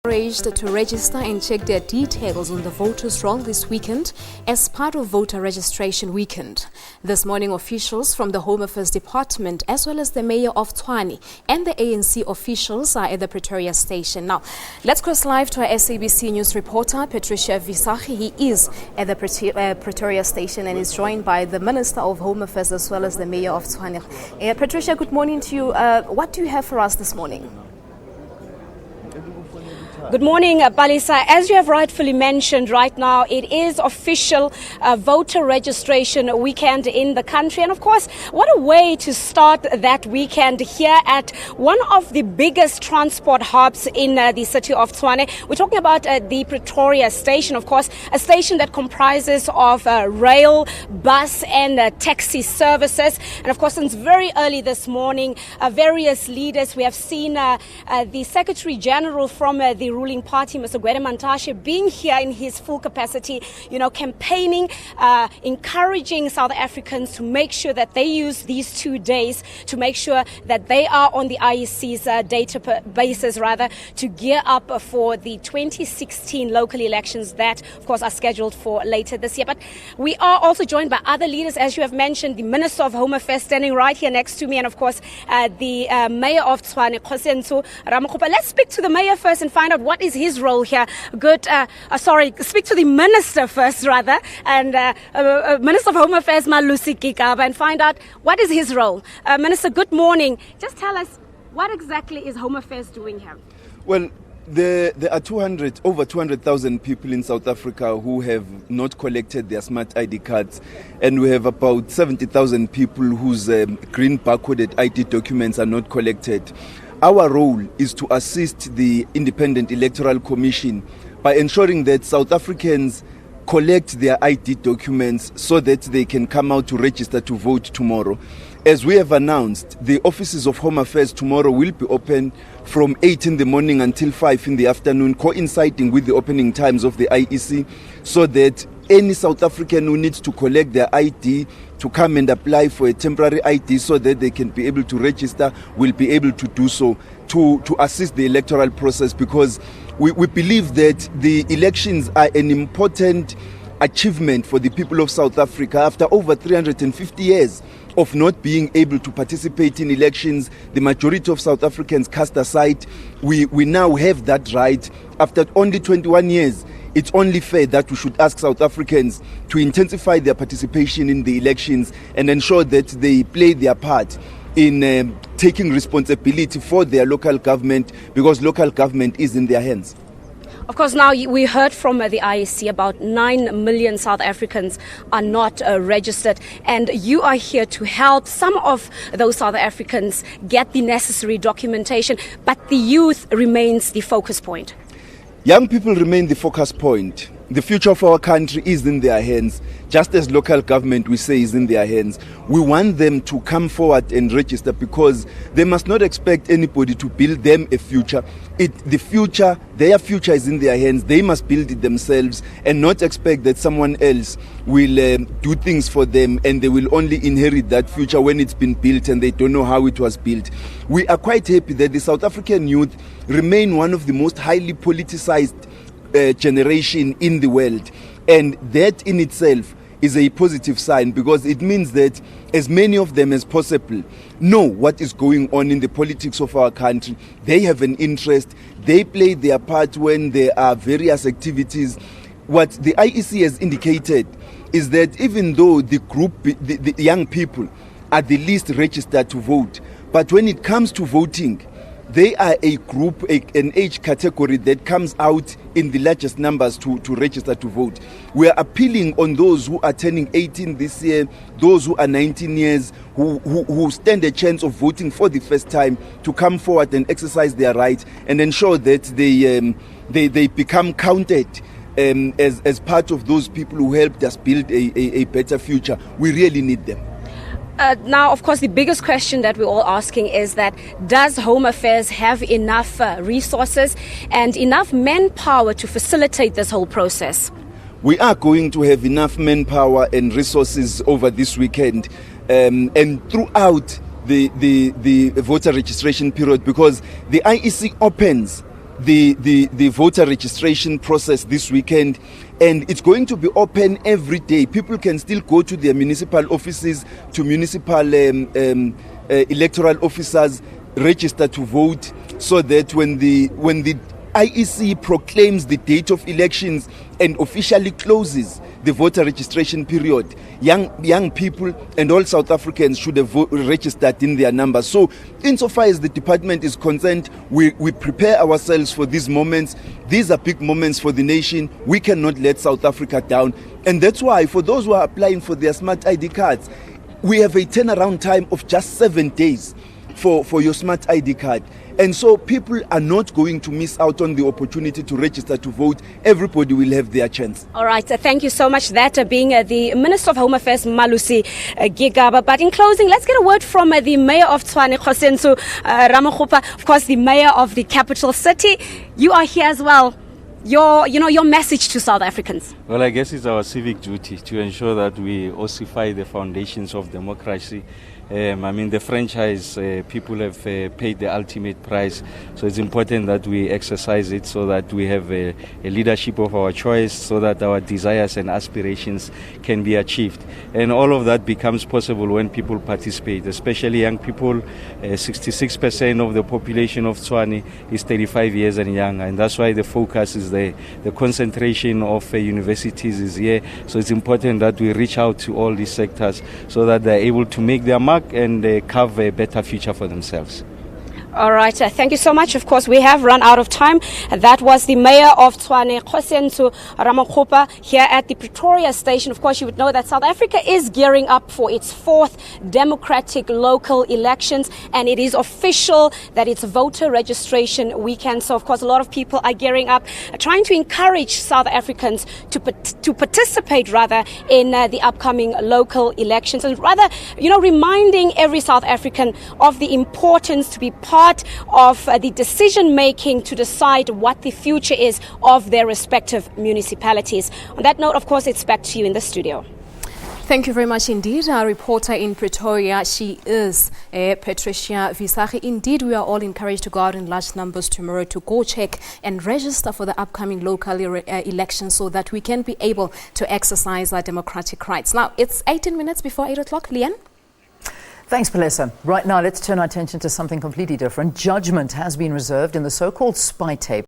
Encouraged to register and check their details on the voters' roll this weekend as part of voter registration weekend. This morning, officials from the Home Affairs Department as well as the Mayor of Tshwane and the ANC officials are at the Pretoria Station. Now, let's cross live to our SABC News reporter, Patricia Visagie. He is at the Pretoria Station and is joined by the Minister of Home Affairs as well as the Mayor of Tshwane. Patricia, good morning to you. What do you have for us this morning? Good morning, Balisa. As you have rightfully mentioned, right now it is official voter registration weekend in the country. And of course, what a way to start that weekend here at one of the biggest transport hubs in the city of Tshwane. We're talking about the Pretoria Station, of course, a station that comprises of rail, bus and taxi services. And of course, since very early this morning, various leaders, we have seen the Secretary General from the ruling party, Mr. Gwede Mantashe, being here in his full capacity, campaigning, encouraging South Africans to make sure that they use these 2 days to make sure that they are on the IEC's databases, to gear up for the 2016 local elections that, of course, are scheduled for later this year. But we are also joined by other leaders, as you have mentioned, the Minister of Home Affairs standing right here next to me, and of course, the Mayor of Tshwane, Kgosientso Ramokgopa. Let's speak to the Mayor first and find out what is his role here. Speak to the Minister first, and Minister of Home Affairs, Malusi Gigaba, and find out what is his role. Minister, good morning. Just tell us, what exactly is Home Affairs doing here? Well, there are over 200,000 people in South Africa who have not collected their smart ID cards, and we have about 70,000 people whose green barcoded ID documents are not collected. Our role is to assist the Independent Electoral Commission by ensuring that South Africans collect their ID documents so that they can come out to register to vote tomorrow. As we have announced, the offices of Home Affairs tomorrow will be open from 8 in the morning until 5 in the afternoon, coinciding with the opening times of the IEC, so that any South African who needs to collect their ID to come and apply for a temporary ID so that they can be able to register will be able to do so to assist the electoral process, because we believe that the elections are an important achievement for the people of South Africa. After over 350 years of not being able to participate in elections, the majority of South Africans cast aside. We now have that right. After only 21 years, it's only fair that we should ask South Africans to intensify their participation in the elections and ensure that they play their part in taking responsibility for their local government, because local government is in their hands. Of course, now we heard from the IEC about 9 million South Africans are not registered, and you are here to help some of those South Africans get the necessary documentation, but the youth remains the focus point. Young people remain the focus point. The future of our country is in their hands, just as local government, we say, is in their hands. We want them to come forward and register, because they must not expect anybody to build them a future. Their future is in their hands. They must build it themselves and not expect that someone else will do things for them, and they will only inherit that future when it's been built and they don't know how it was built. We are quite happy that the South African youth remain one of the most highly politicized generation in the world, and that in itself is a positive sign, because it means that as many of them as possible know what is going on in the politics of our country. They have an interest. They play their part when there are various activities. What the IEC has indicated is that even though the young people are the least registered to vote, but when it comes to voting, they are a group, an age category that comes out in the largest numbers to register to vote. We are appealing on those who are turning 18 this year, those who are 19 years, who stand a chance of voting for the first time, to come forward and exercise their right and ensure that they become counted as part of those people who helped us build a better future. We really need them. Now, of course, the biggest question that we're all asking is that, does Home Affairs have enough resources and enough manpower to facilitate this whole process? We are going to have enough manpower and resources over this weekend and throughout the voter registration period, because the IEC opens the voter registration process this weekend, and it's going to be open every day. People can still go to their municipal offices, to municipal electoral officers, register to vote, so that when the IEC proclaims the date of elections and officially closes the voter registration period, young people and all South Africans should have registered in their numbers. So insofar as the department is concerned, we prepare ourselves for these moments. These are big moments for the nation. We cannot let South Africa down. And that's why for those who are applying for their smart ID cards, we have a turnaround time of just 7 days for your smart ID card. And so people are not going to miss out on the opportunity to register to vote. Everybody will have their chance. All right. Thank you so much. That being the Minister of Home Affairs, Malusi Gigaba. But in closing, let's get a word from the Mayor of Tshwane, Kgosientso Ramokgopa, of course, the Mayor of the capital city. You are here as well. Your message to South Africans. Well, I guess it's our civic duty to ensure that we ossify the foundations of democracy. The franchise, people have paid the ultimate price, so it's important that we exercise it so that we have a leadership of our choice, so that our desires and aspirations can be achieved. And all of that becomes possible when people participate, especially young people. 66% of the population of Tshwane is 35 years and younger, and that's why the focus is there. The concentration of universities is here, so it's important that we reach out to all these sectors so that they're able to make their mark and carve a better future for themselves. All right. Thank you so much. Of course, we have run out of time. That was the Mayor of Tshwane, Kgosientso Ramokgopa, here at the Pretoria Station. Of course, you would know that South Africa is gearing up for its 4th democratic local elections, and it is official that it's voter registration weekend. So, of course, a lot of people are gearing up, trying to encourage South Africans to participate in the upcoming local elections, and reminding every South African of the importance to be part of the decision making to decide what the future is of their respective municipalities. On that note, of course, it's back to you in the studio. Thank you very much indeed. Our reporter in Pretoria, she is Patricia Visagie. Indeed, we are all encouraged to go out in large numbers tomorrow to go check and register for the upcoming local elections so that we can be able to exercise our democratic rights. Now, it's 18 minutes before 8 o'clock. Leanne? Thanks, Palesa. Right now, let's turn our attention to something completely different. Judgment has been reserved in the so-called spy tape